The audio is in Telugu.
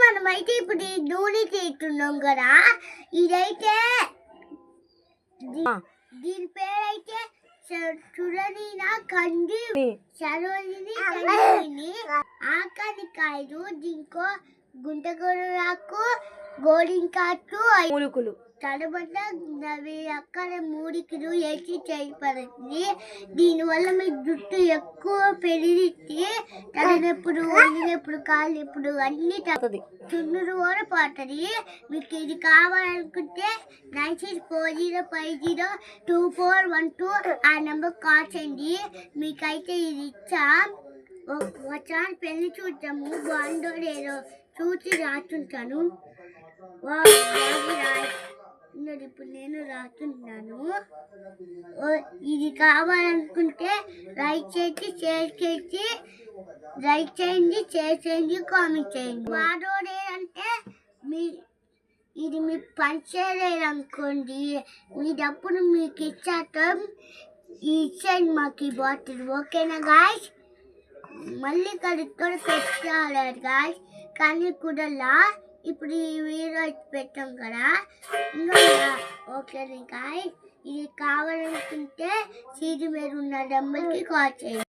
మనమైతే ఇప్పుడు ఈ నూనె తీస్తున్నాం కదా, ఇదైతే దీని పేరైతే చురనీనా కంది సరోజిని కందిని ఆకానికాయలు, దీనికో గుంటగొర్రాకు, గోరింకాకు, ములుకులు తర్వాత అవి అక్కడ మూడికిలు వేసి చేయబడుతుంది. దీనివల్ల మీ జుట్టు ఎక్కువ పెరిగి తగినప్పుడు, వండినప్పుడు, కాలినప్పుడు అన్ని చున్నురు కూడా పోతుంది. మీకు ఇది కావాలనుకుంటే 9640502412 ఆ నెంబర్ కాల్ చేయండి. మీకైతే ఇది ఇచ్చాం. ఒకసారి పెళ్లి చూద్దాము, బాగుందో లేదో చూసి రాస్తుంటాను. ఇప్పుడు నేను రాస్తున్నాను. ఇది కావాలనుకుంటే లైక్ చేసి, షేర్ చేసి, లైక్ చేయండి, షేర్ చేయండి, కామెంట్ చేయండి. వాడోడే అంటే ఇది మీకు పనిచేయలేదు అనుకోండి, మీ డబ్బులు మీకు ఇచ్చాక ఇచ్చేయండి మాకు ఈ బాటిల్. ఓకేనా గాయస్? మళ్ళీ ఇక్కడ పెట్టాలి గాయస్, కానీ కూడా ఇప్పుడు ఈ వీడియో పెట్టాం కదా, ఇంకా ఓకే గాయస్. ఇది కావాలనుకుంటే సీడీ మీద ఉన్న నెంబర్కి కాల్ చేయండి.